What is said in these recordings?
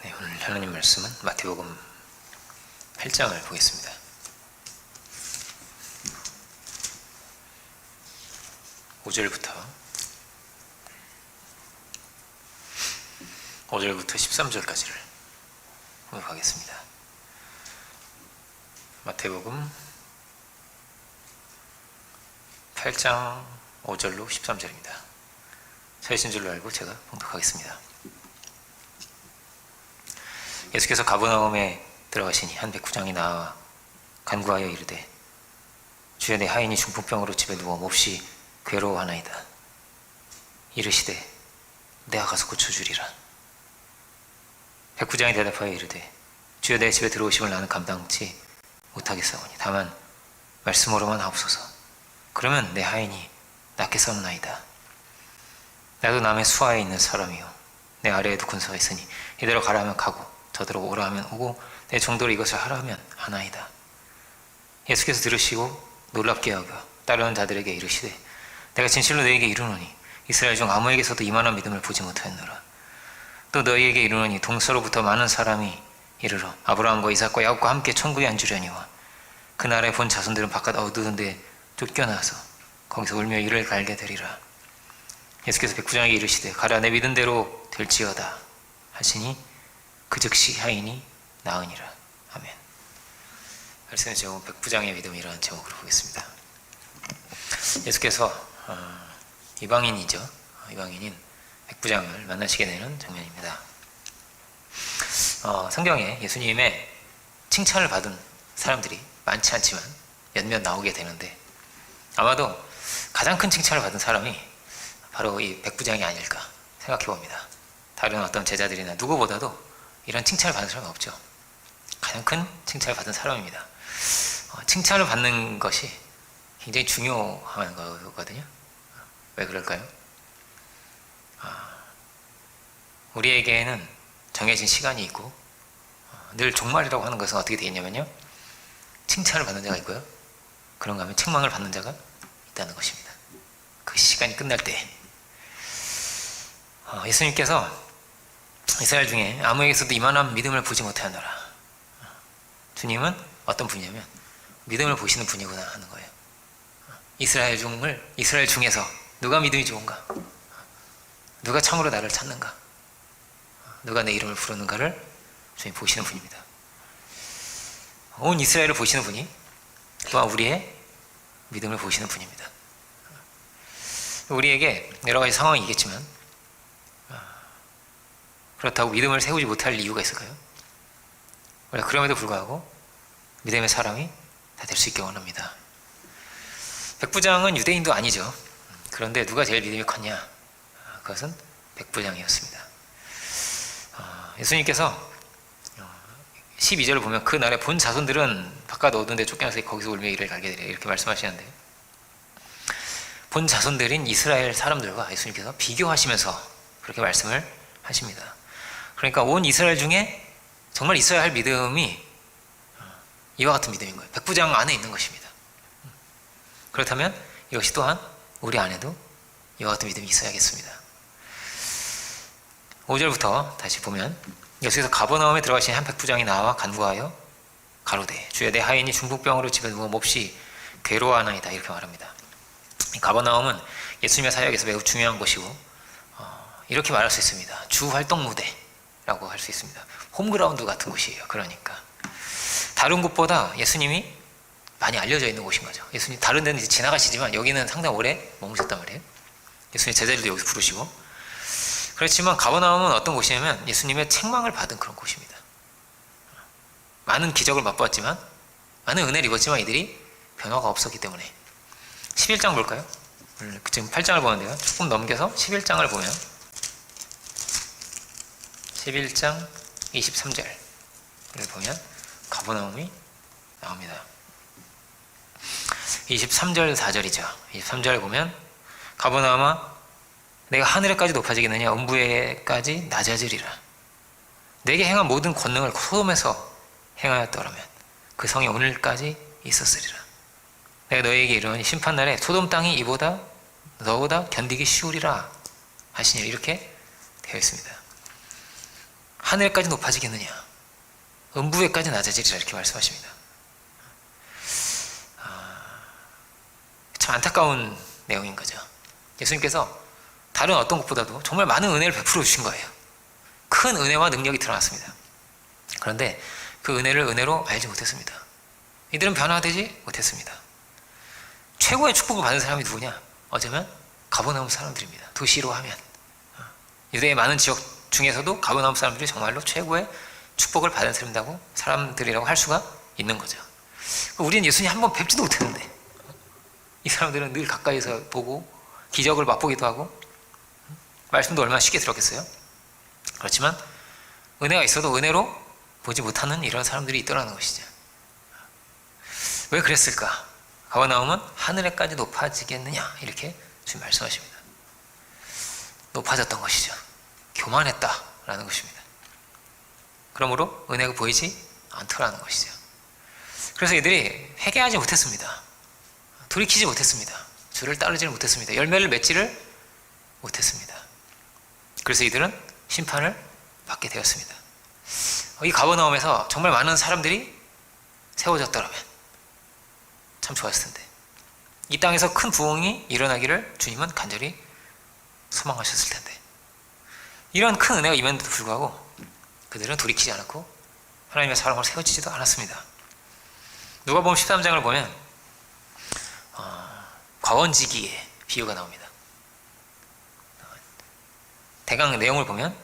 네, 오늘 하나님 말씀은 마태복음 8장을 보겠습니다. (5절부터) 13절까지를 공부하겠습니다. 마태복음 8장 5절로 13절입니다. 서이신 줄로 알고 제가 봉독하겠습니다. 예수께서 가버나움에 들어가시니 한 백부장이 나와 간구하여 이르되 주여 내 하인이 중풍병으로 집에 누워 몹시 괴로워하나이다. 이르시되 내가 가서 고쳐주리라. 백부장이 대답하여 이르되 주여 내 집에 들어오심을 나는 감당치 못하겠사오니 다만 말씀으로만 하옵소서. 그러면 내 하인이 낫겠사옵나이다. 나도 남의 수하에 있는 사람이요 내 아래에도 군사가 있으니 이대로 가라 하면 가고 저대로 오라 하면 오고 내 정도로 이것을 하라 하면 하나이다. 예수께서 들으시고 놀랍게 여겨 따르는 자들에게 이르시되 내가 진실로 너희에게 이르노니 이스라엘 중 아무에게서도 이만한 믿음을 보지 못하였노라. 또 너희에게 이르노니 동서로부터 많은 사람이 이르러 아브라함과 이삭과 야곱과 함께 천국에 앉으려니와 그 나라의 본 자손들은 바깥 어두운 데 쫓겨나서 거기서 울며 이를 갈게 되리라. 예수께서 백부장에게 이르시되 가라 내 믿은 대로 될지어다 하시니 그 즉시 하인이 나으니라. 아멘. 말씀의 제목은 백부장의 믿음이라는 제목으로 보겠습니다. 예수께서 이방인이죠. 이방인인 백부장을 만나시게 되는 장면입니다. 성경에 예수님의 칭찬을 받은 사람들이 많지 않지만 몇몇 나오게 되는데 아마도 가장 큰 칭찬을 받은 사람이 바로 이 백부장이 아닐까 생각해 봅니다. 다른 어떤 제자들이나 누구보다도 이런 칭찬을 받는 사람은 없죠. 가장 큰 칭찬을 받은 사람입니다. 칭찬을 받는 것이 굉장히 중요한 거거든요. 왜 그럴까요? 우리에게는 정해진 시간이 있고 늘 종말이라고 하는 것은 어떻게 되어 있냐면요, 칭찬을 받는 자가 있고요, 그런가 하면 책망을 받는 자가 있다는 것입니다. 그 시간이 끝날 때 예수님께서 이스라엘 중에 아무에게서도 이만한 믿음을 보지 못하였노라. 주님은 어떤 분이냐면 믿음을 보시는 분이구나 하는 거예요. 이스라엘 중에서 누가 믿음이 좋은가, 누가 참으로 나를 찾는가, 누가 내 이름을 부르는가를 주님 보시는 분입니다. 온 이스라엘을 보시는 분이 또한 우리의 믿음을 보시는 분입니다. 우리에게 여러 가지 상황이 있겠지만 그렇다고 믿음을 세우지 못할 이유가 있을까요? 그럼에도 불구하고 믿음의 사람이 다 될 수 있게 원합니다. 백부장은 유대인도 아니죠. 그런데 누가 제일 믿음이 컸냐? 그것은 백부장이었습니다. 예수님께서 12절을 보면 그 날에 본 자손들은 바깥 어두운 데 쫓겨나서 거기서 울며 이를 갈게 되리라 이렇게 말씀하시는데, 본 자손들인 이스라엘 사람들과 예수님께서 비교하시면서 그렇게 말씀을 하십니다. 그러니까 온 이스라엘 중에 정말 있어야 할 믿음이 이와 같은 믿음인 거예요. 백부장 안에 있는 것입니다. 그렇다면 이것이 또한 우리 안에도 이와 같은 믿음이 있어야겠습니다. 5절부터 다시 보면 예수께서 가버나움에 들어가신 한 백부장이 나와 간구하여 가로되 주여 내 하인이 중풍병으로 집에 누워 몹시 괴로워하나이다 이렇게 말합니다. 가버나움은 예수님의 사역에서 매우 중요한 곳이고 이렇게 말할 수 있습니다. 주 활동 무대라고 할 수 있습니다. 홈그라운드 같은 곳이에요. 그러니까 다른 곳보다 예수님이 많이 알려져 있는 곳인 거죠. 예수님 다른 데는 이제 지나가시지만 여기는 상당히 오래 머무셨단 말이에요. 예수님 제자들도 여기서 부르시고. 그렇지만 가버나움은 어떤 곳이냐면 예수님의 책망을 받은 그런 곳입니다. 많은 기적을 맛보았지만, 많은 은혜를 입었지만 이들이 변화가 없었기 때문에. 11장 볼까요? 지금 8장을 보는데요, 조금 넘겨서 11장을 보면 11장 23절을 보면 가버나움이 나옵니다. 23절 4절이죠. 23절을 보면 가버나움아 내가 하늘에까지 높아지겠느냐 음부에까지 낮아지리라. 내게 행한 모든 권능을 소돔에서 행하였더라면 그 성이 오늘까지 있었으리라. 내가 너희에게 이르노니 심판날에 소돔 땅이 너보다 견디기 쉬우리라 하시니 이렇게 되어 있습니다. 하늘에까지 높아지겠느냐, 음부에까지 낮아지리라, 이렇게 말씀하십니다. 참 안타까운 내용인 거죠. 예수님께서 다른 어떤 것보다도 정말 많은 은혜를 베풀어 주신 거예요. 큰 은혜와 능력이 드러났습니다. 그런데 그 은혜를 은혜로 알지 못했습니다. 이들은 변화되지 못했습니다. 최고의 축복을 받은 사람이 누구냐? 어쩌면 가버나움 사람들입니다. 도시로 하면 유대의 많은 지역 중에서도 가버나움 사람들이 정말로 최고의 축복을 받은 사람들이라고 할 수가 있는 거죠. 우리는 예수님 한번 뵙지도 못했는데 이 사람들은 늘 가까이서 보고 기적을 맛보기도 하고 말씀도 얼마나 쉽게 들었겠어요? 그렇지만 은혜가 있어도 은혜로 보지 못하는 이런 사람들이 있더라는 것이죠. 왜 그랬을까? 가버나움은 하늘에까지 높아지겠느냐, 이렇게 지금 말씀하십니다. 높아졌던 것이죠. 교만했다라는 것입니다. 그러므로 은혜가 보이지 않더라는 것이죠. 그래서 이들이 회개하지 못했습니다. 돌이키지 못했습니다. 주를 따르지를 못했습니다. 열매를 맺지를 못했습니다. 그래서 이들은 심판을 받게 되었습니다. 이 가버나움에서 정말 많은 사람들이 세워졌더라면 참 좋았을 텐데, 이 땅에서 큰 부흥이 일어나기를 주님은 간절히 소망하셨을 텐데, 이런 큰 은혜가 임했는데도 불구하고 그들은 돌이키지 않았고 하나님의 사랑으로 세워지지도 않았습니다. 누가복음 13장을 보면 과원지기의 비유가 나옵니다. 대강 내용을 보면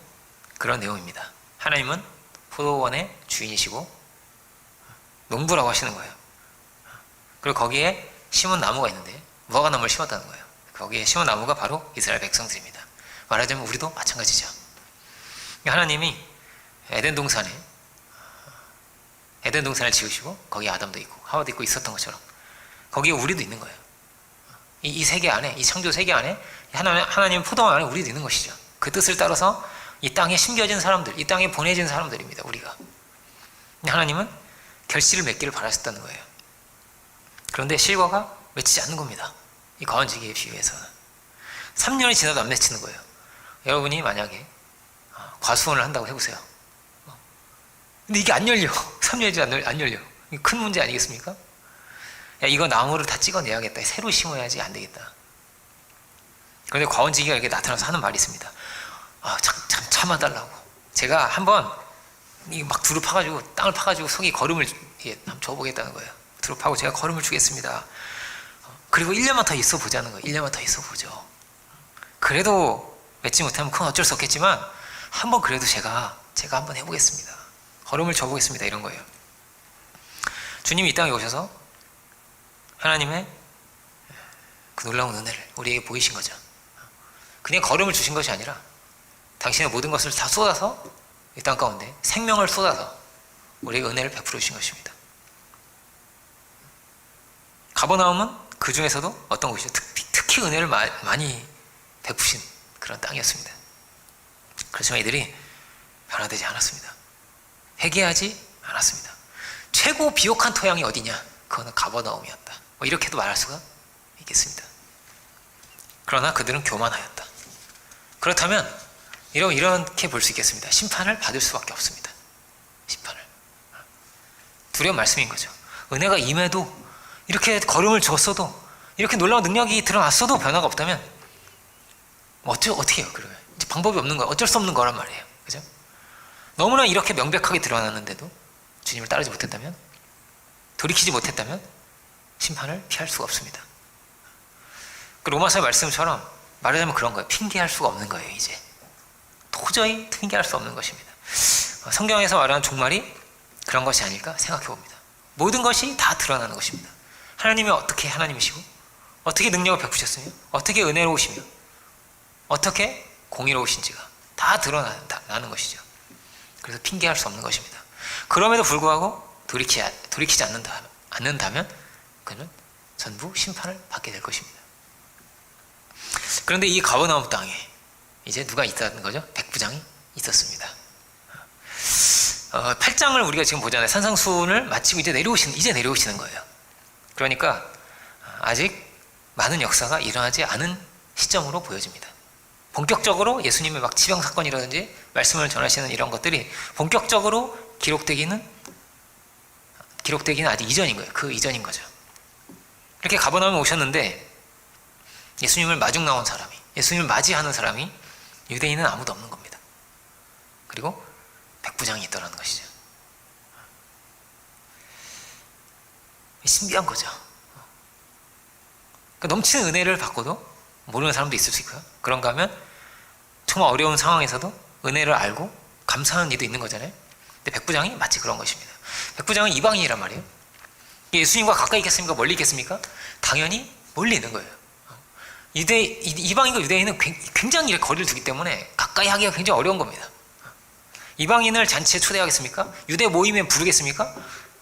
그런 내용입니다. 하나님은 포도원의 주인이시고 농부라고 하시는 거예요. 그리고 거기에 심은 나무가 있는데 무화과 나무를 심었다는 거예요. 거기에 심은 나무가 바로 이스라엘 백성들입니다. 말하자면 우리도 마찬가지죠. 하나님이 에덴 동산을 지으시고 거기에 아담도 있고 하와도 있고 있었던 것처럼 거기에 우리도 있는 거예요. 이 세계 안에, 이 창조 세계 안에 하나님 포도원 안에 우리도 있는 것이죠. 그 뜻을 따라서 이 땅에 심겨진 사람들, 이 땅에 보내진 사람들입니다. 우리가. 하나님은 결실을 맺기를 바라셨다는 거예요. 그런데 실과가 맺히지 않는 겁니다. 이 과원지기에 비유해서는 3년이 지나도 안 맺히는 거예요. 여러분이 만약에 과수원을 한다고 해보세요. 근데 이게 안 열려. 3년이 지나도 안 열려. 이게 큰 문제 아니겠습니까? 야, 이거 나무를 다 찍어내야겠다. 새로 심어야지 안 되겠다. 그런데 과원지기가 이렇게 나타나서 하는 말이 있습니다. 참 참아달라고. 제가 한번 막 두루 파가지고 땅을 파가지고 속이 거름을 한번 줘보겠다는 거예요. 두루 파고 제가 거름을 주겠습니다. 그리고 1년만 더 있어 보자는 거예요. 1년만 더 있어 보죠. 그래도 맺지 못하면 그건 어쩔 수 없겠지만 한번 그래도 제가 한번 해보겠습니다. 거름을 줘보겠습니다. 이런 거예요. 주님이 이 땅에 오셔서 하나님의 그 놀라운 은혜를 우리에게 보이신 거죠. 그냥 걸음을 주신 것이 아니라 당신의 모든 것을 다 쏟아서 이 땅 가운데 생명을 쏟아서 우리에게 은혜를 베풀어 주신 것입니다. 가버나움은 그 중에서도 어떤 곳이죠? 특히 은혜를 많이 베푸신 그런 땅이었습니다. 그렇지만 이들이 변화되지 않았습니다. 회개하지 않았습니다. 최고 비옥한 토양이 어디냐? 그거는 가버나움이었다. 이렇게도 말할 수가 있겠습니다. 그러나 그들은 교만하였다. 그렇다면 이렇게 볼 수 있겠습니다. 심판을 받을 수밖에 없습니다. 심판을. 두려운 말씀인 거죠. 은혜가 임해도 이렇게 걸음을 줬어도 이렇게 놀라운 능력이 드러났어도 변화가 없다면 어떻게 해요? 그러면 방법이 없는 거예요. 어쩔 수 없는 거란 말이에요. 그죠? 너무나 이렇게 명백하게 드러났는데도 주님을 따르지 못했다면, 돌이키지 못했다면 심판을 피할 수가 없습니다. 그 로마서의 말씀처럼 말하자면 그런 거예요. 핑계할 수가 없는 거예요. 이제 도저히 핑계할 수 없는 것입니다. 성경에서 말하는 종말이 그런 것이 아닐까 생각해 봅니다. 모든 것이 다 드러나는 것입니다. 하나님이 어떻게 하나님이시고, 어떻게 능력을 베푸셨으며, 어떻게 은혜로우시며, 어떻게 공의로우신지가 다 드러나는 것이죠. 그래서 핑계할 수 없는 것입니다. 그럼에도 불구하고 돌이키지 않는다면 그는 전부 심판을 받게 될 것입니다. 그런데 이 가버나움 땅에 이제 누가 있다는 거죠? 백부장이 있었습니다. 8장을 우리가 지금 보잖아요. 산상수훈을 마치고 이제 내려오시는 거예요. 그러니까 아직 많은 역사가 일어나지 않은 시점으로 보여집니다. 본격적으로 예수님의 막 치병 사건이라든지 말씀을 전하시는 이런 것들이 본격적으로 기록되기는 아직 이전인 거예요. 그 이전인 거죠. 이렇게 가버나움에 오셨는데 예수님을 마중 나온 사람이, 예수님을 맞이하는 사람이 유대인은 아무도 없는 겁니다. 그리고 백부장이 있더라는 것이죠. 신비한 거죠. 그러니까 넘치는 은혜를 받고도 모르는 사람도 있을 수 있고요. 그런가 하면 정말 어려운 상황에서도 은혜를 알고 감사하는 이도 있는 거잖아요. 근데 백부장이 마치 그런 것입니다. 백부장은 이방인이란 말이에요. 예수님과 가까이 있겠습니까? 멀리 있겠습니까? 당연히 멀리 있는 거예요. 이방인과 유대인은 굉장히 거리를 두기 때문에 가까이 하기가 굉장히 어려운 겁니다. 이방인을 잔치에 초대하겠습니까? 유대 모임에 부르겠습니까?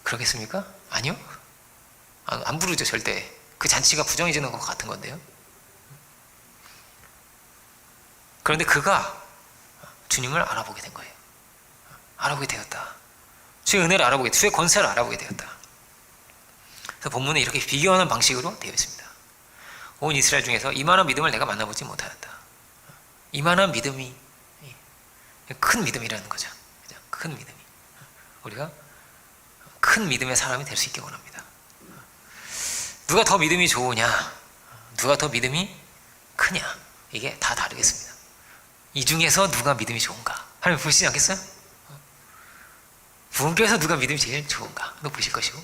그러겠습니까? 아니요. 안 부르죠, 절대. 그 잔치가 부정해지는 것 같은 건데요. 그런데 그가 주님을 알아보게 된 거예요. 알아보게 되었다. 주의 은혜를 알아보게, 주의 권세를 알아보게 되었다. 그래서 본문에 이렇게 비교하는 방식으로 되어 있습니다. 온 이스라엘 중에서 이만한 믿음을 내가 만나보지 못하였다. 이만한 믿음이 큰 믿음이라는 거죠. 큰 믿음이. 우리가 큰 믿음의 사람이 될 수 있기 원합니다. 누가 더 믿음이 좋으냐, 누가 더 믿음이 크냐, 이게 다 다르겠습니다. 이 중에서 누가 믿음이 좋은가 하나님 보시지 않겠어요? 부흥교에서 누가 믿음이 제일 좋은가 또 보실 것이고,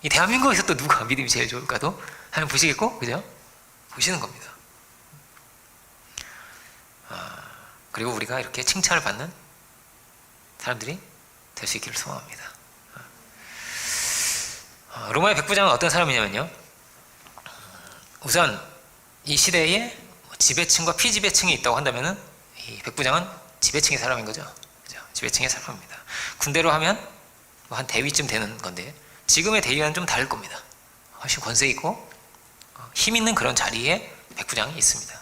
이 대한민국에서 또 누가 믿음이 제일 좋을까도 하나님 보시겠고, 그죠? 보시는 겁니다. 그리고 우리가 이렇게 칭찬을 받는 사람들이 될 수 있기를 소망합니다. 로마의 백부장은 어떤 사람이냐면요, 우선 이 시대에 지배층과 피지배층이 있다고 한다면은 이 백부장은 지배층의 사람인 거죠. 그죠? 지배층의 사람입니다. 군대로 하면 한 대위쯤 되는 건데, 지금의 대위와는 좀 다를 겁니다. 훨씬 권세 있고 힘 있는 그런 자리에 백부장이 있습니다.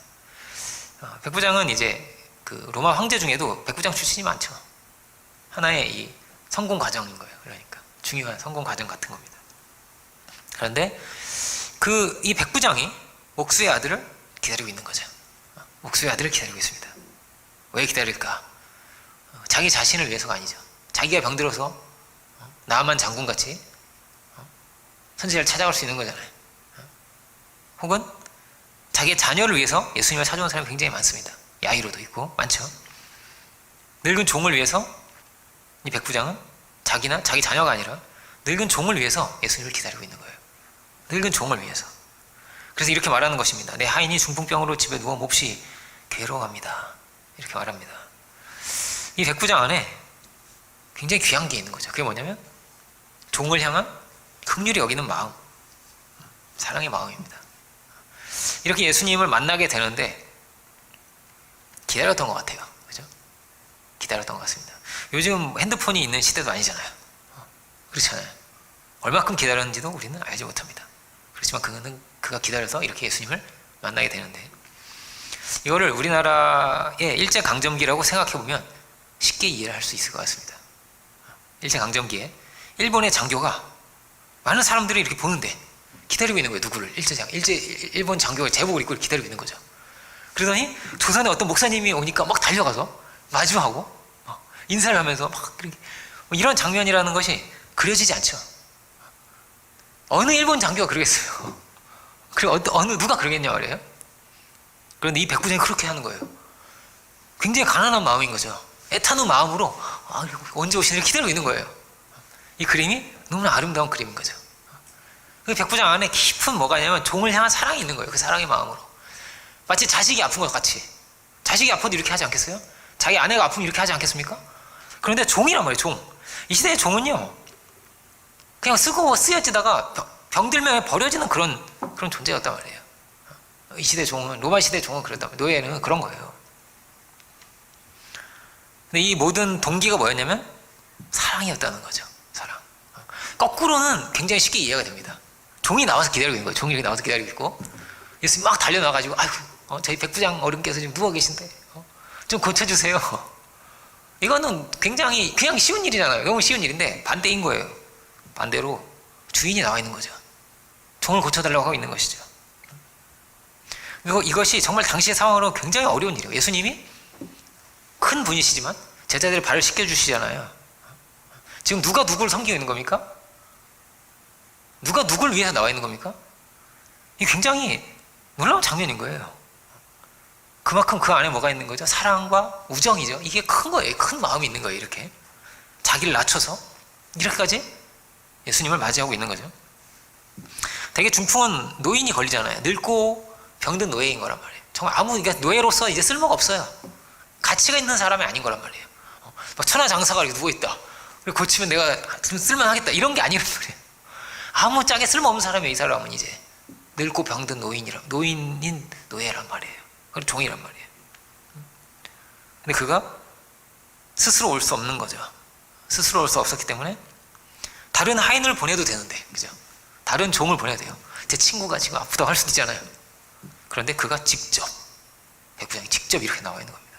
백부장은 이제 그 로마 황제 중에도 백부장 출신이 많죠. 하나의 이 성공 과정인 거예요. 그러니까 중요한 성공 과정 같은 겁니다. 그런데 이 백부장이 옥수의 아들을 기다리고 있는 거죠. 옥수의 아들을 기다리고 있습니다. 왜 기다릴까? 자기 자신을 위해서가 아니죠. 자기가 병들어서 나아만 장군같이 선지자를 찾아갈 수 있는 거잖아요. 혹은 자기의 자녀를 위해서 예수님을 찾아온 사람이 굉장히 많습니다. 야이로도 있고 많죠. 늙은 종을 위해서 이 백부장은 자기 자녀가 아니라 늙은 종을 위해서 예수님을 기다리고 있는 거예요. 늙은 종을 위해서. 그래서 이렇게 말하는 것입니다. 내 하인이 중풍병으로 집에 누워 몹시 괴로워합니다. 이렇게 말합니다. 이 백부장 안에 굉장히 귀한 게 있는 거죠. 그게 뭐냐면 종을 향한 긍휼히 여기는 마음, 사랑의 마음입니다. 이렇게 예수님을 만나게 되는데 기다렸던 것 같아요. 그죠? 기다렸던 것 같습니다. 요즘 핸드폰이 있는 시대도 아니잖아요. 그렇잖아요. 얼마큼 기다렸는지도 우리는 알지 못합니다. 그렇지만 그가 기다려서 이렇게 예수님을 만나게 되는데, 이거를 우리나라의 일제강점기라고 생각해보면 쉽게 이해를 할 수 있을 것 같습니다. 일제강점기에 일본의 장교가 많은 사람들이 이렇게 보는데 기다리고 있는 거예요. 누구를? 일본 장교가 제복을 입고 기다리고 있는 거죠. 그러더니 조선의 어떤 목사님이 오니까 막 달려가서 마주하고 인사를 하면서 막 이런 장면이라는 것이 그려지지 않죠. 어느 일본 장교가 그러겠어요. 그리고 누가 그러겠냐 말이에요. 그런데 이 백부장이 그렇게 하는 거예요. 굉장히 가난한 마음인 거죠. 애타는 마음으로 언제 오시는지 기다리고 있는 거예요. 이 그림이 너무나 아름다운 그림인 거죠. 그 백부장 안에 깊은 뭐가 있냐면 종을 향한 사랑이 있는 거예요. 그 사랑의 마음으로. 마치 자식이 아픈 것 같이. 자식이 아파도 이렇게 하지 않겠어요? 자기 아내가 아프면 이렇게 하지 않겠습니까? 그런데 종이란 말이에요. 종. 이 시대의 종은요, 그냥 쓰여지다가 병들면 버려지는 그런 존재였단 말이에요. 이 시대 종은, 로마 시대 종은 그랬단 말이에요. 노예는 그런 거예요. 근데 이 모든 동기가 뭐였냐면 사랑이었다는 거죠. 사랑. 거꾸로는 굉장히 쉽게 이해가 됩니다. 종이 나와서 기다리고 있는 거예요. 종이 나와서 기다리고 있고, 예수님 막 달려나가지고, 아이고, 저희 백부장 어른께서 지금 누워 계신데, 좀 고쳐주세요. 이거는 굉장히 그냥 쉬운 일이잖아요. 너무 쉬운 일인데 반대인 거예요. 반대로 주인이 나와 있는 거죠. 종을 고쳐달라고 하고 있는 것이죠. 이것이 정말 당시의 상황으로 굉장히 어려운 일이에요. 예수님이 큰 분이시지만 제자들의 발을 씻겨주시잖아요. 지금 누가 누구를 섬기고 있는 겁니까? 누가 누구를 위해서 나와 있는 겁니까? 이게 굉장히 놀라운 장면인 거예요. 그만큼 그 안에 뭐가 있는 거죠? 사랑과 우정이죠. 이게 큰 거예요. 큰 마음이 있는 거예요. 이렇게 자기를 낮춰서 이렇게까지 예수님을 맞이하고 있는 거죠. 되게 중풍은 노인이 걸리잖아요. 늙고 병든 노예인 거란 말이에요. 정말 그러니까 노예로서 이제 쓸모가 없어요. 가치가 있는 사람이 아닌 거란 말이에요. 막 천하장사가 이렇게 누워있다. 고치면 내가 좀 쓸만하겠다. 이런 게 아니란 말이에요. 아무 짝에 쓸모없는 사람이에요. 이 사람은 이제 늙고 병든 노인인 노예란 말이에요. 그리고 종이란 말이에요. 근데 그가 스스로 올 수 없는 거죠. 스스로 올 수 없었기 때문에 다른 하인을 보내도 되는데, 그죠? 다른 종을 보내도 돼요. 제 친구가 지금 아프다고 할 수도 있잖아요. 그런데 그가 직접, 백부장이 직접 이렇게 나와 있는 겁니다.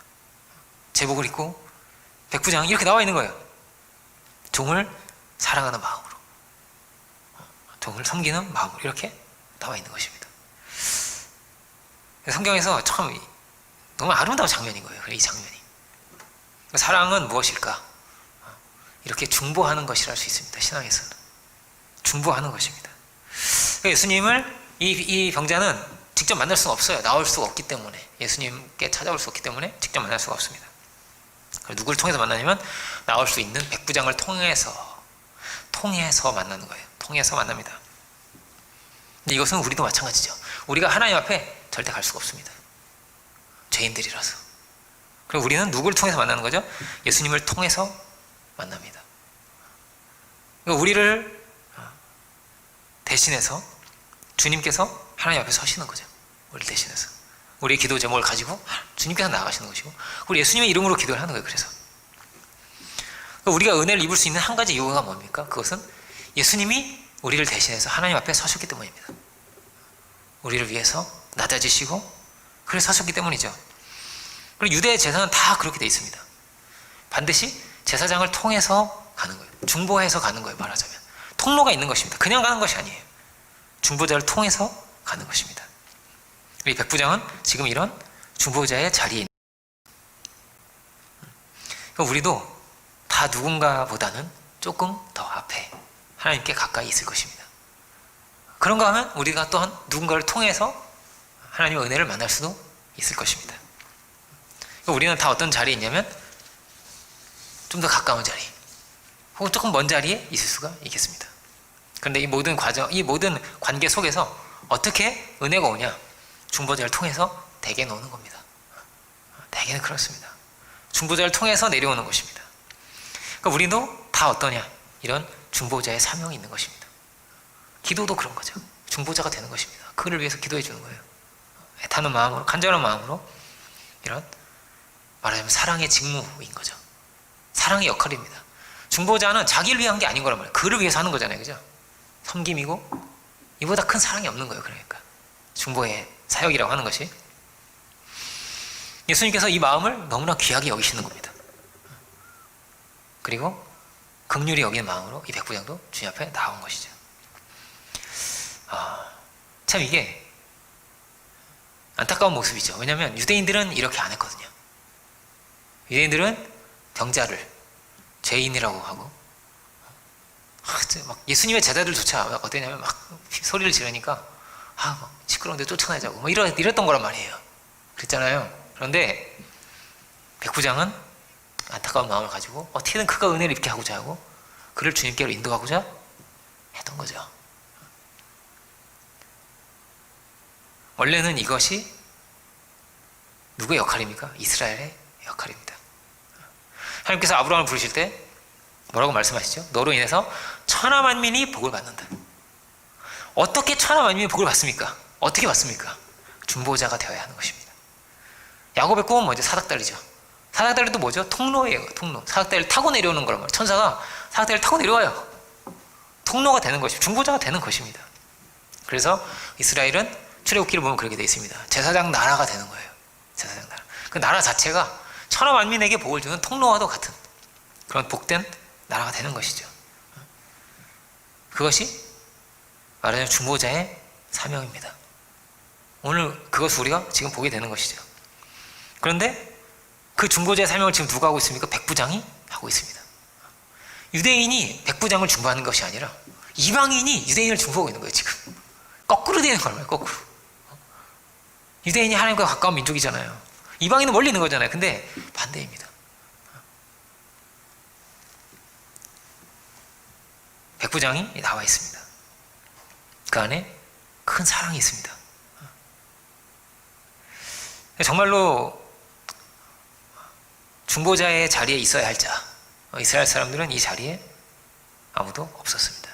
제복을 입고 백부장이 이렇게 나와 있는 거예요. 종을 사랑하는 마음으로, 종을 섬기는 마음으로 이렇게 나와 있는 것입니다. 성경에서 참 너무 아름다운 장면인 거예요. 이 장면이. 사랑은 무엇일까? 이렇게 중보하는 것이라 할 수 있습니다. 신앙에서는 중보하는 것입니다. 예수님을 이 병자는 직접 만날 수가 없어요. 나올 수가 없기 때문에, 예수님께 찾아올 수 없기 때문에 직접 만날 수가 없습니다. 누구를 통해서 만나냐면 나올 수 있는 백부장을 통해서 만나는 거예요. 통해서 만납니다. 근데 이것은 우리도 마찬가지죠. 우리가 하나님 앞에 절대 갈 수가 없습니다. 죄인들이라서. 그럼 우리는 누구를 통해서 만나는 거죠? 예수님을 통해서 만납니다. 그러니까 우리를 대신해서 주님께서 하나님 앞에 서시는 거죠. 우리를 대신해서. 우리의 기도 제목을 가지고 주님께서 나아가시는 것이고, 우리 예수님의 이름으로 기도를 하는 거예요. 그래서 우리가 은혜를 입을 수 있는 한 가지 이유가 뭡니까? 그것은 예수님이 우리를 대신해서 하나님 앞에 서셨기 때문입니다. 우리를 위해서 낮아지시고 그래서 서셨기 때문이죠. 그리고 유대 제사는 다 그렇게 돼 있습니다. 반드시 제사장을 통해서 가는 거예요. 중보해서 가는 거예요. 말하자면 통로가 있는 것입니다. 그냥 가는 것이 아니에요. 중보자를 통해서 가는 것입니다. 이 백부장은 지금 이런 중보자의 자리에 있는 거예요. 우리도 다 누군가보다는 조금 더 앞에 하나님께 가까이 있을 것입니다. 그런가 하면 우리가 또한 누군가를 통해서 하나님의 은혜를 만날 수도 있을 것입니다. 우리는 다 어떤 자리에 있냐면 좀 더 가까운 자리 혹은 조금 먼 자리에 있을 수가 있겠습니다. 그런데 이 모든 과정, 이 모든 관계 속에서 어떻게 은혜가 오냐? 중보자를 통해서 대개는 오는 겁니다. 대개는 그렇습니다. 중보자를 통해서 내려오는 것입니다. 그러니까 우리도 다 어떠냐? 이런 중보자의 사명이 있는 것입니다. 기도도 그런 거죠. 중보자가 되는 것입니다. 그를 위해서 기도해 주는 거예요. 애타는 마음으로, 간절한 마음으로, 이런 말하자면 사랑의 직무인 거죠. 사랑의 역할입니다. 중보자는 자기를 위한 게 아닌 거란 말이에요. 그를 위해서 하는 거잖아요. 그죠? 섬김이고 이보다 큰 사랑이 없는 거예요. 그러니까 중보의 사역이라고 하는 것이, 예수님께서 이 마음을 너무나 귀하게 여기시는 겁니다. 그리고 긍휼히 여기는 마음으로 이 백부장도 주님 앞에 나온 것이죠. 참 이게 안타까운 모습이죠. 왜냐하면 유대인들은 이렇게 안 했거든요. 유대인들은 병자를 죄인이라고 하고, 막 예수님의 제자들조차 어땠냐면 막 소리를 지르니까 막 시끄러운데 쫓아내자고 뭐 이랬던 거란 말이에요. 그랬잖아요. 그런데 백부장은 안타까운 마음을 가지고 어떻게든 그가 은혜를 입게 하고자 하고 그를 주님께로 인도하고자 했던 거죠. 원래는 이것이 누구의 역할입니까? 이스라엘의 역할입니다. 하나님께서 아브라함을 부르실 때 뭐라고 말씀하시죠? 너로 인해서 천하 만민이 복을 받는다. 어떻게 천하 만민이 복을 받습니까? 어떻게 받습니까? 중보자가 되어야 하는 것입니다. 야곱의 꿈은 뭐죠? 사닥다리죠. 사닥다리도 뭐죠? 통로예요. 통로. 사닥다리를 타고 내려오는 거란 말이에요. 천사가 사닥다리를 타고 내려와요. 통로가 되는 것입니다. 중보자가 되는 것입니다. 그래서 이스라엘은 출애굽기를 보면 그렇게 되어 있습니다. 제사장 나라가 되는 거예요. 제사장 나라. 그 나라 자체가 천하 만민에게 복을 주는 통로와도 같은 그런 복된 나라가 되는 것이죠. 그것이 말하자면 중보자의 사명입니다. 오늘 그것을 우리가 지금 보게 되는 것이죠. 그런데 그 중보자의 사명을 지금 누가 하고 있습니까? 백부장이 하고 있습니다. 유대인이 백부장을 중보하는 것이 아니라 이방인이 유대인을 중보하고 있는 거예요. 지금 거꾸로 되는 거예요. 거꾸로. 유대인이 하나님과 가까운 민족이잖아요. 이방인은 멀리 있는 거잖아요. 근데 반대입니다. 백부장이 나와 있습니다. 그 안에 큰 사랑이 있습니다. 정말로 중보자의 자리에 있어야 할 자, 이스라엘 사람들은 이 자리에 아무도 없었습니다.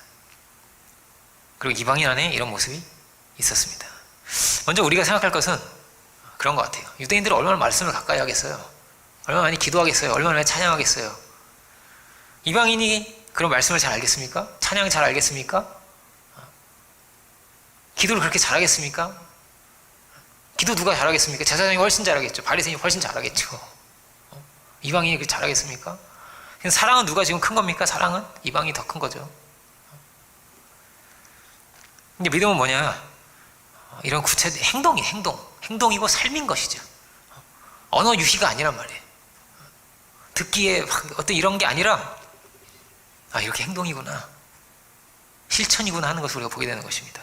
그리고 이방인 안에 이런 모습이 있었습니다. 먼저 우리가 생각할 것은 그런 것 같아요. 유대인들은 얼마나 말씀을 가까이 하겠어요? 얼마나 많이 기도하겠어요? 얼마나 많이 찬양하겠어요? 이방인이 그런 말씀을 잘 알겠습니까? 찬양 잘 알겠습니까? 기도를 그렇게 잘하겠습니까? 기도 누가 잘하겠습니까? 제사장이 훨씬 잘하겠죠. 바리새인이 훨씬 잘하겠죠. 이방인이 그렇게 잘하겠습니까? 사랑은 누가 지금 큰 겁니까? 사랑은 이방인이 더 큰 거죠. 근데 믿음은 뭐냐? 이런 행동이 행동이고 삶인 것이죠. 언어 유희가 아니란 말이에요. 듣기에 어떤 이런 게 아니라 이렇게 행동이구나, 실천이구나 하는 것을 우리가 보게 되는 것입니다.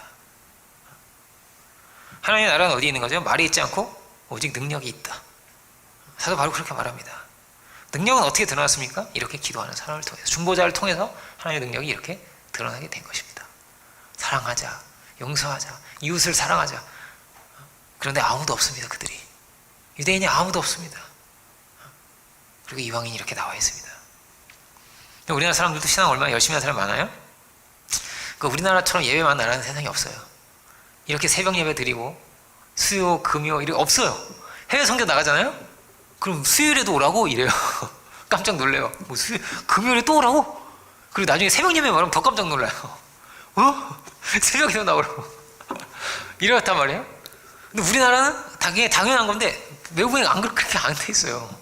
하나님의 나라는 어디에 있는 거죠? 말이 있지 않고 오직 능력이 있다. 사도 바로 그렇게 말합니다. 능력은 어떻게 드러났습니까? 이렇게 기도하는 사람을 통해서, 중보자를 통해서 하나님의 능력이 이렇게 드러나게 된 것입니다. 사랑하자, 용서하자, 이웃을 사랑하자. 그런데 아무도 없습니다. 그들이. 유대인이 아무도 없습니다. 그리고 이방인이 이렇게 나와 있습니다. 우리나라 사람들도 신앙 얼마나 열심히 하는 사람 많아요? 우리나라처럼 예배만 나라는 세상이 없어요. 이렇게 새벽 예배 드리고 수요, 금요 이렇게 없어요. 해외 선교 나가잖아요? 그럼 수요일에도 오라고 이래요. 깜짝 놀래요. 금요일에 또 오라고? 그리고 나중에 새벽 예배 말하면 더 깜짝 놀라요. 새벽에도 나오라고. 이렇단 말이에요. 근데 우리나라는 당연한 건데 외국에 그렇게 안 돼 있어요.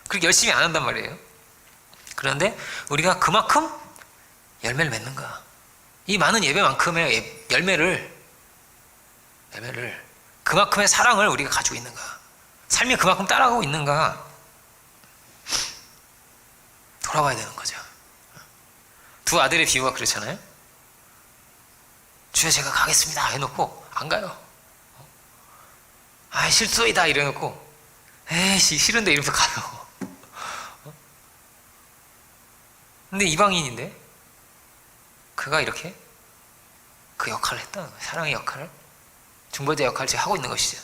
그렇게 열심히 안 한단 말이에요. 그런데 우리가 그만큼 열매를 맺는가? 이 많은 예배만큼의 열매를 그만큼의 사랑을 우리가 가지고 있는가? 삶이 그만큼 따라가고 있는가? 돌아봐야 되는 거죠. 두 아들의 비유가 그렇잖아요. 주여 제가 가겠습니다 해놓고 안 가요. 실소이다 이래놓고 에이씨 싫은데 이러면서 가요. 근데 이방인인데 그가 이렇게 그 역할을 했다는 거예요. 사랑의 역할을, 중보자 역할을 지금 하고 있는 것이죠.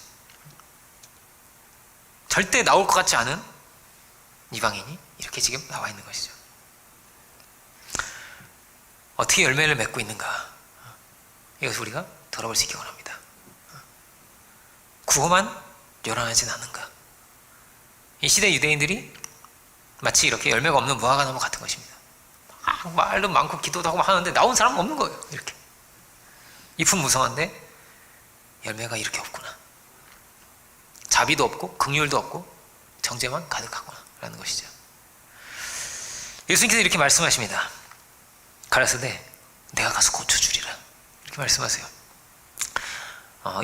절대 나올 것 같지 않은 이방인이 이렇게 지금 나와 있는 것이죠. 어떻게 열매를 맺고 있는가? 이것을 우리가 돌아볼 수 있기 원합니다. 구호만 요란하진 않은가? 이 시대 유대인들이 마치 이렇게 열매가 없는 무화과나무 같은 것입니다. 말도 많고 기도도 하고 하는데 나온 사람은 없는 거예요. 이렇게 잎은 무성한데 열매가 이렇게 없구나. 자비도 없고 긍휼도 없고 정죄만 가득하구나 라는 것이죠. 예수님께서 이렇게 말씀하십니다. 가라사대 내가 가서 고쳐주리라 이렇게 말씀하세요.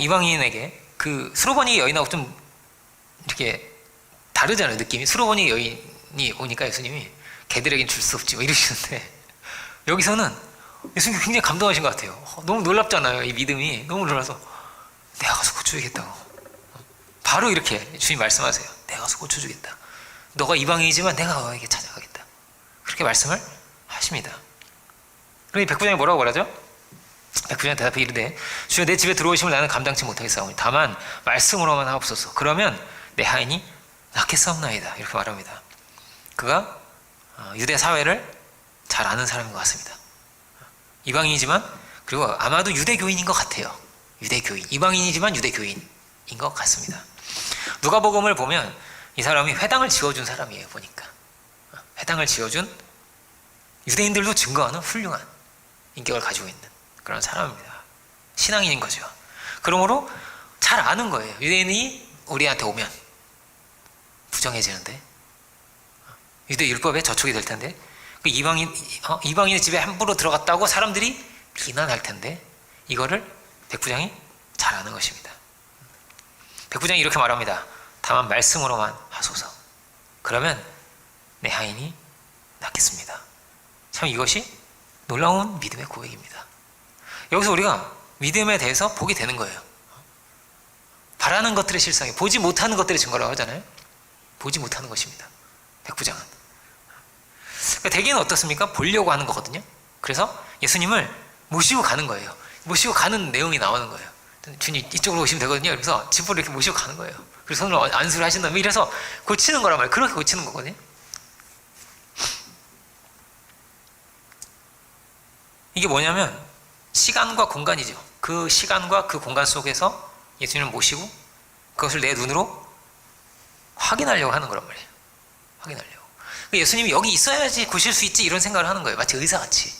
이방인에게 그 수로보니 여인하고 좀 이렇게 다르잖아요. 느낌이. 수로보니 여인이 오니까 예수님이 걔들에겐 줄 수 없지 이러시는데 여기서는 예수님이 굉장히 감동하신 것 같아요. 너무 놀랍잖아요. 이 믿음이 너무 놀라서 내가 가서 고쳐주겠다고. 바로 이렇게 주님 말씀하세요. 내가 가서 고쳐주겠다. 너가 이방인이지만 내가 너에게 찾아가겠다. 그렇게 말씀을 하십니다. 그러니 백부장이 뭐라고 말하죠? 백부장이 대답해 이르되 주여 내 집에 들어오심을 나는 감당치 못하겠사오니 다만 말씀으로만 하옵소서. 그러면 내 하인이 낫겠사옵나이다. 이렇게 말합니다. 그가 유대 사회를 잘 아는 사람인 것 같습니다. 이방인이지만 그리고 아마도 유대교인인 것 같아요. 유대교인. 이방인이지만 유대교인인 것 같습니다. 누가복음을 보면 이 사람이 회당을 지어준 사람이에요. 보니까 회당을 지어준 유대인들도 증거하는 훌륭한 인격을 가지고 있는 그런 사람입니다. 신앙인인 거죠. 그러므로 잘 아는 거예요. 유대인이 우리한테 오면 부정해지는데 유대 율법에 저촉이 될 텐데 그 이방인의 집에 함부로 들어갔다고 사람들이 비난할 텐데 이거를 백부장이 잘 아는 것입니다. 백부장이 이렇게 말합니다. 다만 말씀으로만 하소서. 그러면 내 하인이 낫겠습니다. 참 이것이 놀라운 믿음의 고백입니다. 여기서 우리가 믿음에 대해서 보게 되는 거예요. 바라는 것들의 실상이 보지 못하는 것들의 증거라고 하잖아요. 보지 못하는 것입니다. 백부장은. 그러니까 대개는 어떻습니까? 보려고 하는 거거든요. 그래서 예수님을 모시고 가는 거예요. 모시고 가는 내용이 나오는 거예요. 주님 이쪽으로 오시면 되거든요. 그래서 집으로 이렇게 모시고 가는 거예요. 그래서 손으로 안수를 하신 다음에 이래서 고치는 거란 말이에요. 그렇게 고치는 거거든요. 이게 뭐냐면 시간과 공간이죠. 그 시간과 그 공간 속에서 예수님을 모시고 그것을 내 눈으로 확인하려고 하는 거란 말이에요. 확인하려고. 예수님이 여기 있어야지 고칠 수 있지 이런 생각을 하는 거예요. 마치 의사같이.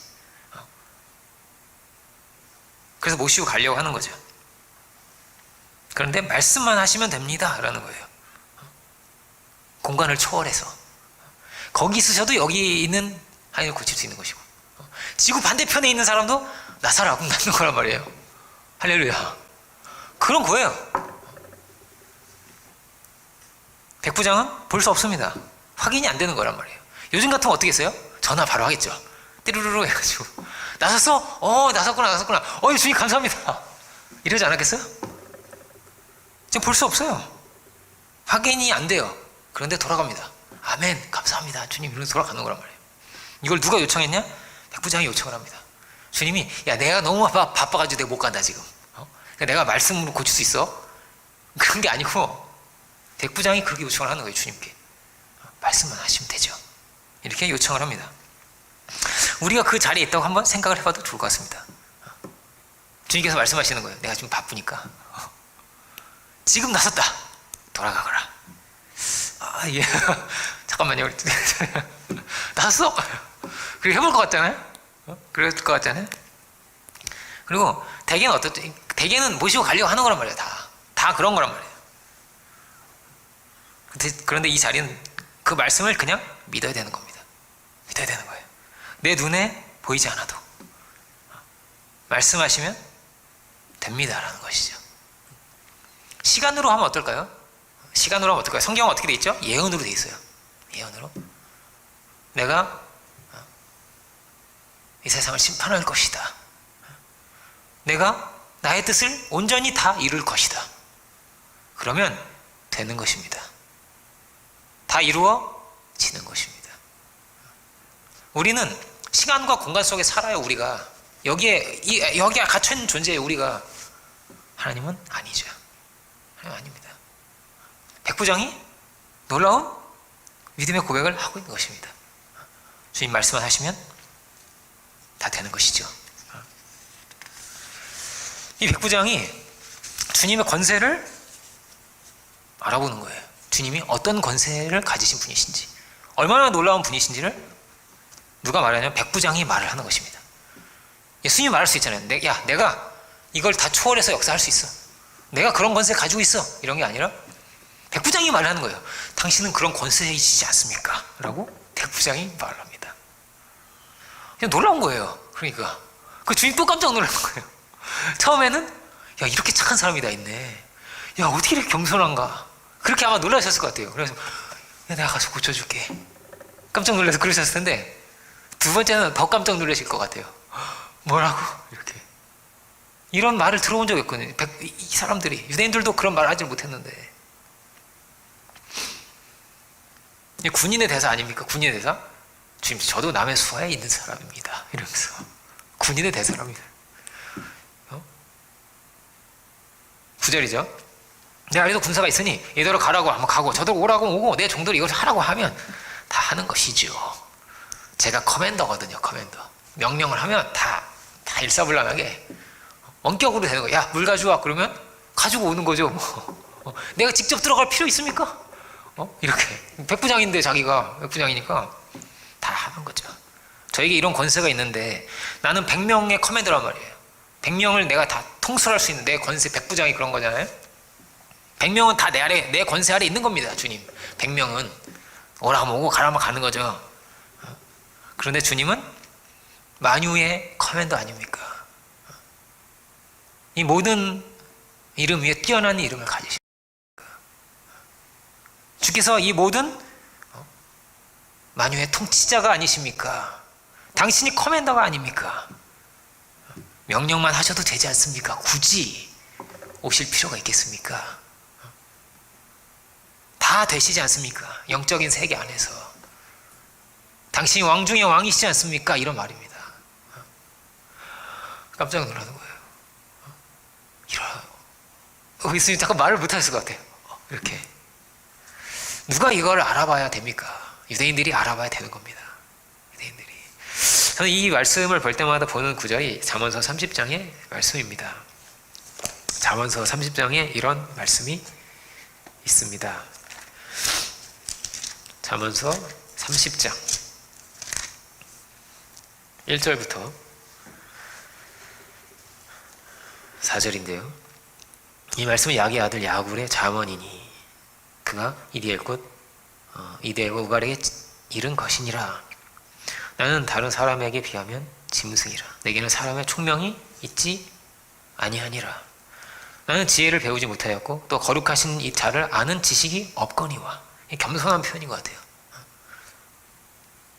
그래서 모시고 가려고 하는 거죠. 그런데 말씀만 하시면 됩니다 라는 거예요. 공간을 초월해서 거기 있으셔도 여기 있는 하인을 고칠 수 있는 것이고 지구 반대편에 있는 사람도 나사라고 낫는 거란 말이에요. 할렐루야. 그런 거예요. 백부장은 볼 수 없습니다. 확인이 안 되는 거란 말이에요. 요즘 같으면 어떻게 했어요? 전화 바로 하겠죠. 띠루루루 해가지고 나섰어? 나섰구나. 주님 감사합니다. 이러지 않았겠어요? 지금 볼 수 없어요. 확인이 안 돼요. 그런데 돌아갑니다. 아멘 감사합니다 주님 이러면서 돌아가는 거란 말이에요. 이걸 누가 요청했냐? 백부장이 요청을 합니다. 주님이 야 내가 너무 바빠가지고 내가 못 간다 지금. 그러니까 내가 말씀으로 고칠 수 있어? 그런 게 아니고 백부장이 그렇게 요청을 하는 거예요. 주님께 말씀만 하시면 되죠. 이렇게 요청을 합니다. 우리가 그 자리에 있다고 한번 생각을 해봐도 좋을 것 같습니다. 주님께서 말씀하시는 거예요. 내가 지금 바쁘니까 지금 나섰다 돌아가거라. 예. 잠깐만요. 나섰어? 그렇게 해볼 것 같잖아요. 그럴 것 같잖아요. 그리고 대개는 모시고 가려고 하는 거란 말이에요. 다 그런 거란 말이에요. 그런데 이 자리는 그 말씀을 그냥 믿어야 되는 겁니다. 믿어야 되는 거예요. 내 눈에 보이지 않아도 말씀하시면 됩니다라는 것이죠. 시간으로 하면 어떨까요? 성경은 어떻게 돼 있죠? 예언으로 돼 있어요. 예언으로 내가 이 세상을 심판할 것이다. 내가 나의 뜻을 온전히 다 이룰 것이다. 그러면 되는 것입니다. 다 이루어지는 것입니다. 우리는 시간과 공간 속에 살아요. 우리가 여기에 갇혀있는 존재예요. 우리가. 하나님은 아니죠. 하나님 아닙니다. 백부장이 놀라운 믿음의 고백을 하고 있는 것입니다. 주님 말씀을 하시면 다 되는 것이죠. 이 백부장이 주님의 권세를 알아보는 거예요. 주님이 어떤 권세를 가지신 분이신지, 얼마나 놀라운 분이신지를 누가 말하냐면 백부장이 말을 하는 것입니다. 예수님이 말할 수 있잖아요. 내가 이걸 다 초월해서 역사할 수 있어. 내가 그런 권세 가지고 있어. 이런 게 아니라 백부장이 말을 하는 거예요. 당신은 그런 권세이시지 않습니까? 라고 백부장이 말을 합니다. 그냥 놀라운 거예요. 그러니까 그 주님 또 깜짝 놀란 거예요. 처음에는 야 이렇게 착한 사람이 다 있네. 야 어떻게 이렇게 겸손한가. 그렇게 아마 놀라셨을 것 같아요. 그래서 야, 내가 가서 고쳐줄게. 깜짝 놀라서 그러셨을 텐데 두 번째는 더 깜짝 놀라실 것 같아요. 뭐라고? 이렇게 이런 말을 들어본 적이 없거든요. 이 사람들이 유대인들도 그런 말을 하지 못했는데 군인의 대사 아닙니까? 군인의 대사? 주님 저도 남의 수하에 있는 사람입니다. 이러면서 군인의 대사랍니다. 9절이죠. 내 아래도 군사가 있으니 이대로 가라고 하면 가고 저대로 오라고 오고 내 종들이 이걸 하라고 하면 다 하는 것이죠. 제가 커맨더거든요. 커맨더. 명령을 하면 다 일사불란하게 원격으로 되는 거예요. 야 물 가져와. 그러면 가지고 오는 거죠. 내가 직접 들어갈 필요 있습니까? 이렇게 백부장인데 자기가 백부장이니까 다 하는 거죠. 저에게 이런 권세가 있는데 나는 100명의 커맨더란 말이에요. 100명을 내가 다 통솔할 수 있는 내 권세. 백부장이 그런 거잖아요. 100명은 다 내 권세 아래 있는 겁니다. 주님 100명은 오라면 오고 가라면 가는 거죠. 그런데 주님은 만유의 커맨더 아닙니까? 이 모든 이름 위에 뛰어난 이름을 가지십니다. 주께서 이 모든 만유의 통치자가 아니십니까? 당신이 커맨더가 아닙니까? 명령만 하셔도 되지 않습니까? 굳이 오실 필요가 있겠습니까? 다 되시지 않습니까? 영적인 세계 안에서 당신이 왕 중의 왕이시지 않습니까? 이런 말입니다. 깜짝 놀라는 거예요. 예수님 잠깐 말을 못하셨을 것 같아요. 이렇게 누가 이걸 알아봐야 됩니까? 유대인들이 알아봐야 되는 겁니다. 유대인들이. 저는 이 말씀을 볼 때마다 보는 구절이 잠언서 30장의 말씀입니다. 잠언서 30장에 이런 말씀이 있습니다. 잠언서 30장 1절부터 4절인데요. 이 말씀은 야의 아들 야굴의 잠언이니 그가 이디엘과 우갈에게 이른 것이니라. 나는 다른 사람에게 비하면 짐승이라. 내게는 사람의 총명이 있지 아니하니라. 나는 지혜를 배우지 못하였고 또 거룩하신 이 자를 아는 지식이 없거니와. 겸손한 표현인 것 같아요.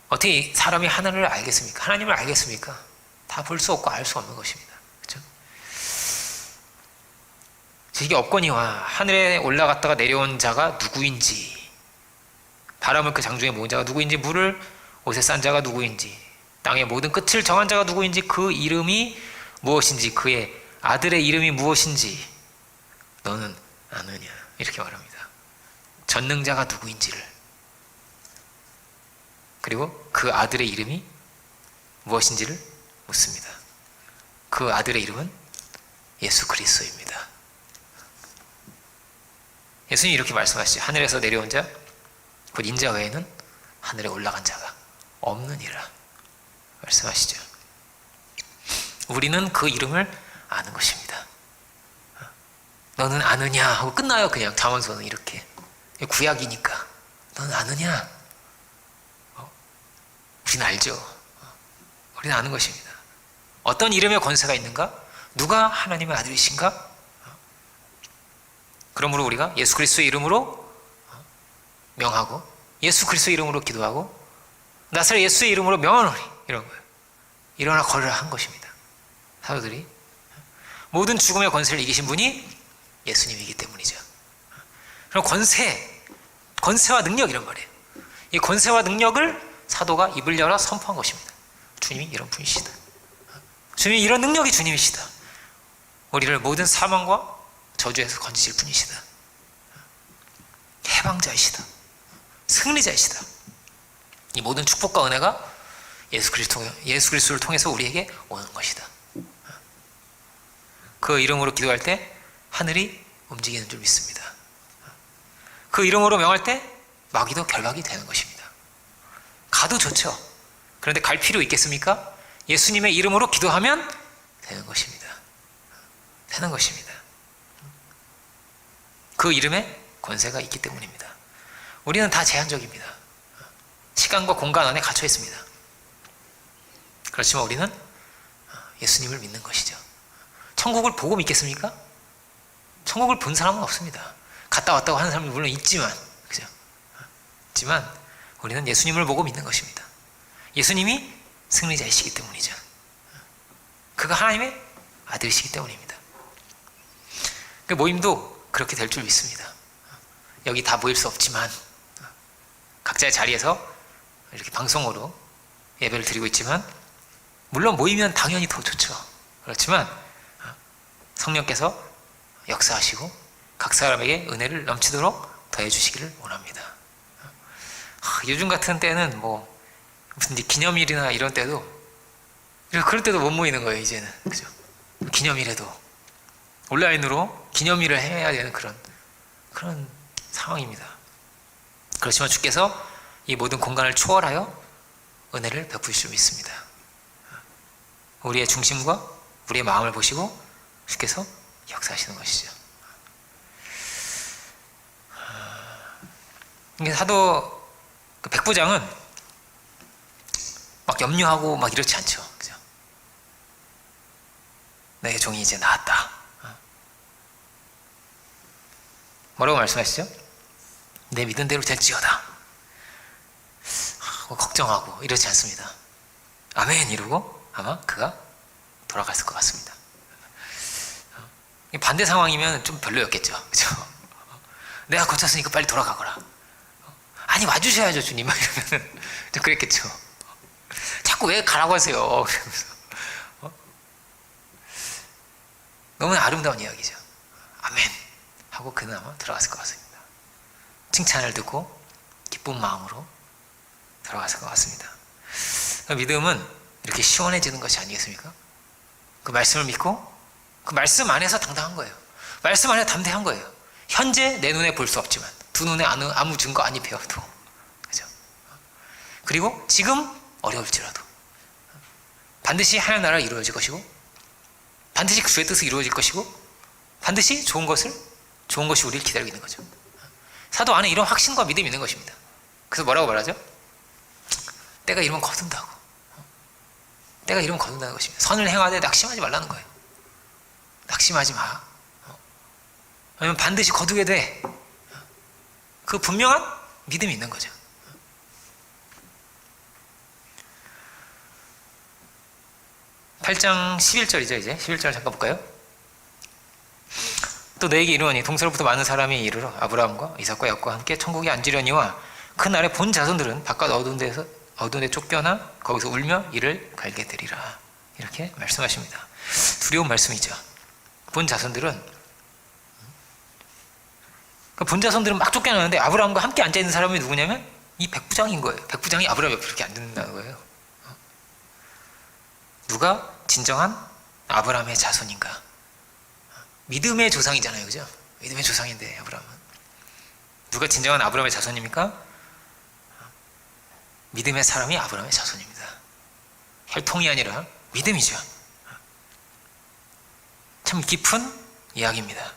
어떻게 사람이 하늘을 알겠습니까? 하나님을 알겠습니까? 다 볼 수 없고 알 수 없는 것입니다. 그렇죠? 지식이 없거니와 하늘에 올라갔다가 내려온 자가 누구인지, 바람을 그 장중에 모은 자가 누구인지, 물을 옷에 싼 자가 누구인지, 땅의 모든 끝을 정한 자가 누구인지, 그 이름이 무엇인지, 그의 아들의 이름이 무엇인지 너는 아느냐. 이렇게 말합니다. 전능자가 누구인지를, 그리고 그 아들의 이름이 무엇인지를 묻습니다. 그 아들의 이름은 예수 그리스도입니다. 예수님이 이렇게 말씀하시죠. 하늘에서 내려온 자, 곧 인자 외에는 하늘에 올라간 자가 없느니라 말씀하시죠. 우리는 그 이름을 아는 것입니다. 너는 아느냐 하고 끝나요. 그냥 잠언서는 이렇게. 구약이니까 너는 아느냐? 우리는 알죠. 우리는 아는 것입니다. 어떤 이름의 권세가 있는가? 누가 하나님의 아들이신가? 그러므로 우리가 예수 그리스도의 이름으로 명하고 예수 그리스도의 이름으로 기도하고 나사렛 예수의 이름으로 명하노니 이런 거예요. 일어나 걸으라 한 것입니다. 사도들이 모든 죽음의 권세를 이기신 분이 예수님이기 때문이죠. 그럼 권세와 능력 이런 말이에요. 이 권세와 능력을 사도가 입을 열어 선포한 것입니다. 주님이 이런 분이시다. 주님이 이런 능력이 주님이시다. 우리를 모든 사망과 저주에서 건지실 분이시다. 해방자이시다. 승리자이시다. 이 모든 축복과 은혜가 예수 그리스도를 통해서 우리에게 오는 것이다. 그 이름으로 기도할 때 하늘이 움직이는 줄 믿습니다. 그 이름으로 명할 때 마귀도 결박이 되는 것입니다. 가도 좋죠. 그런데 갈 필요 있겠습니까? 예수님의 이름으로 기도하면 되는 것입니다. 되는 것입니다. 그 이름에 권세가 있기 때문입니다. 우리는 다 제한적입니다. 시간과 공간 안에 갇혀 있습니다. 그렇지만 우리는 예수님을 믿는 것이죠. 천국을 보고 믿겠습니까? 천국을 본 사람은 없습니다. 갔다 왔다고 하는 사람은 물론 있지만, 그죠? 있지만 우리는 예수님을 보고 믿는 것입니다. 예수님이 승리자이시기 때문이죠. 그가 하나님의 아들이시기 때문입니다. 그 모임도 그렇게 될 줄 믿습니다. 여기 다 모일 수 없지만 각자의 자리에서 이렇게 방송으로 예배를 드리고 있지만 물론 모이면 당연히 더 좋죠. 그렇지만 성령께서 역사하시고 각 사람에게 은혜를 넘치도록 더해 주시기를 원합니다. 요즘 같은 때는 무슨 기념일이나 이런 때도 그럴 때도 못 모이는 거예요. 이제는 그죠? 기념일에도 온라인으로 기념일을 해야 되는 그런 상황입니다. 그렇지만 주께서 이 모든 공간을 초월하여 은혜를 베푸실 줄 믿습니다. 우리의 중심과 우리의 마음을 보시고 주께서 역사하시는 것이죠. 사도 백부장은 막 염려하고 막 이렇지 않죠. 그죠? 내 종이 이제 나았다. 뭐라고 말씀하시죠? 내 믿은 대로 될지어다 걱정하고 이러지 않습니다. 아멘 이러고 아마 그가 돌아갔을 것 같습니다. 반대 상황이면 좀 별로였겠죠. 그렇죠? 내가 고쳤으니까 빨리 돌아가거라. 아니 와주셔야죠 주님 이러면 좀 그랬겠죠. 자꾸 왜 가라고 하세요. 그러면서 너무나 아름다운 이야기죠. 아멘 하고 그는 아마 들어갔을 것 같습니다. 칭찬을 듣고 기쁜 마음으로 들어갔을 것 같습니다. 믿음은 이렇게 시원해지는 것이 아니겠습니까? 그 말씀을 믿고 그 말씀 안에서 당당한 거예요. 말씀 안에 담대한 거예요. 현재 내 눈에 볼 수 없지만 두 눈에 아무 증거 안 입혀도 그죠? 그리고 지금 어려울지라도 반드시 하나님 나라가 이루어질 것이고 반드시 주의 뜻이 이루어질 것이고 반드시 좋은 것이 우리를 기다리고 있는 거죠. 사도 안에 이런 확신과 믿음이 있는 것입니다. 그래서 뭐라고 말하죠? 때가 이르면 거둔다고. 때가 이르면 거둔다는 것입니다. 선을 행하되 낙심하지 말라는 거예요. 낙심하지 마. 왜냐면 반드시 거두게 돼. 그 분명한 믿음이 있는 거죠. 8장 11절이죠. 이제 11절 잠깐 볼까요? 또 너에게 이르노니 동서로부터 많은 사람이 이르러 아브라함과 이삭과 야곱과 함께 천국에 앉으려니와 그 날에 본 자손들은 바깥 어두운 데 쫓겨나 거기서 울며 이를 갈게 되리라. 이렇게 말씀하십니다. 두려운 말씀이죠. 본 자손들은 본 자손들은 막 쫓겨나는데 아브라함과 함께 앉아있는 사람이 누구냐면 이 백부장인 거예요. 백부장이 아브라함 옆에 이렇게 앉는다는 거예요. 누가 진정한 아브라함의 자손인가? 믿음의 조상이잖아요. 그죠? 믿음의 조상인데 아브라함은 누가 진정한 아브라함의 자손입니까? 믿음의 사람이 아브라함의 자손입니다. 혈통이 아니라 믿음이죠. 참 깊은 이야기입니다.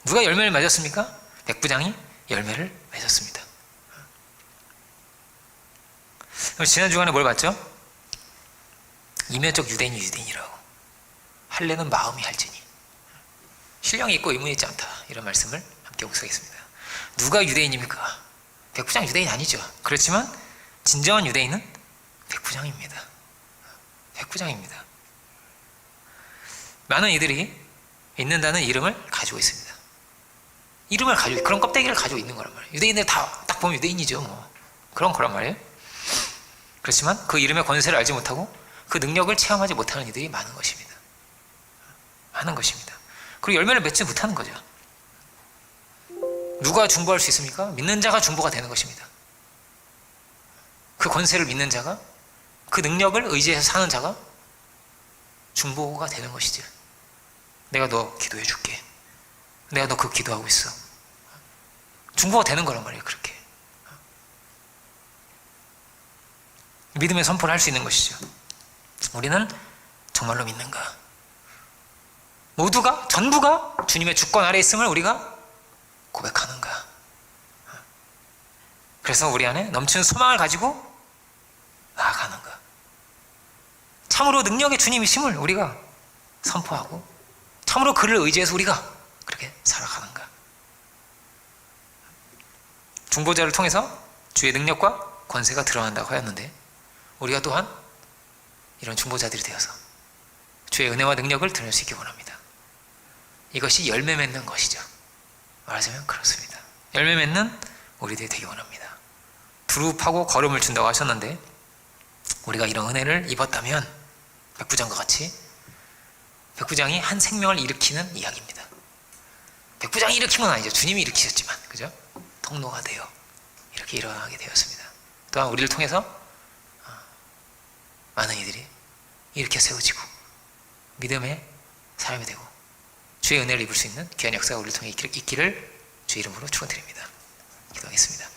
누가 열매를 맺었습니까? 백부장이 열매를 맺었습니다. 지난 주간에 뭘 봤죠? 이면적 유대인이 유대인이라고 할례는 마음이 할지니 신령이 있고 의문이 있지 않다. 이런 말씀을 함께 묵상했습니다. 누가 유대인입니까? 백부장 유대인 아니죠. 그렇지만 진정한 유대인은 백부장입니다. 백부장입니다. 많은 이들이 있는다는 이름을 가지고 있습니다. 이름을 가지고 그런 껍데기를 가지고 있는 거란 말이에요. 유대인들 다 딱 보면 유대인이죠. 뭐 그런 거란 말이에요. 그렇지만 그 이름의 권세를 알지 못하고 그 능력을 체험하지 못하는 이들이 많은 것입니다. 많은 것입니다. 그리고 열매를 맺지 못하는 거죠. 누가 중보할 수 있습니까? 믿는 자가 중보가 되는 것입니다. 그 권세를 믿는 자가 그 능력을 의지해서 사는 자가 중보가 되는 것이죠. 내가 너 기도해 줄게. 내가 너 그 기도하고 있어. 중보가 되는 거란 말이에요. 그렇게 믿음의 선포를 할 수 있는 것이죠. 우리는 정말로 믿는가? 모두가 전부가 주님의 주권 아래 있음을 우리가 고백하는가? 그래서 우리 안에 넘치는 소망을 가지고 나아가는가? 참으로 능력의 주님이심을 우리가 선포하고 참으로 그를 의지해서 우리가 그렇게 살아가는가? 중보자를 통해서 주의 능력과 권세가 드러난다고 하였는데 우리가 또한 이런 중보자들이 되어서 주의 은혜와 능력을 드러낼 수 있기 원합니다. 이것이 열매 맺는 것이죠. 말하자면 그렇습니다. 열매 맺는 우리들이 되기 원합니다. 두루파고 걸음을 준다고 하셨는데 우리가 이런 은혜를 입었다면 백부장과 같이 백부장이 한 생명을 일으키는 이야기입니다. 백부장이 일으킨 건 아니죠. 주님이 일으키셨지만 그죠? 통로가 되어 이렇게 일어나게 되었습니다. 또한 우리를 통해서 많은 이들이 일으켜 세워지고 믿음의 사람이 되고 주의 은혜를 입을 수 있는 귀한 역사가 우리를 통해 있기를 주의 이름으로 축원드립니다. 기도하겠습니다.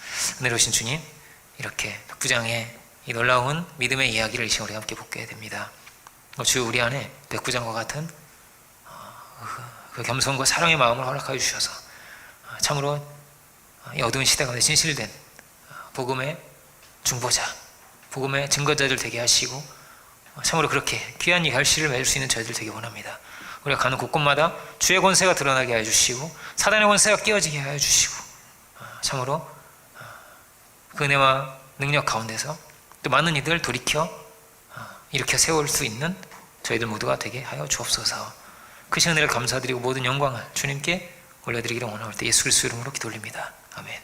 은혜로우신 주님, 이렇게 백부장의 이 놀라운 믿음의 이야기를 이 시간 우리가 함께 보게 됩니다. 주 우리 안에 백부장과 같은 그 겸손과 사랑의 마음을 허락하여 주셔서 참으로 이 어두운 시대 가운데 진실된 복음의 중보자, 복음의 증거자들 되게 하시고 참으로 그렇게 귀한 이 결실을 맺을 수 있는 저희들 되기 원합니다. 우리가 가는 곳곳마다 주의 권세가 드러나게 하여 주시고 사단의 권세가 깨어지게 하여 주시고 참으로 그 은혜와 능력 가운데서 또 많은 이들을 돌이켜 일으켜 세울 수 있는 저희들 모두가 되게 하여 주옵소서. 크신 은혜를 감사드리고 모든 영광을 주님께 올려드리기를 원할 때 예수 그리스도 이름으로 기도 올립니다. 아멘.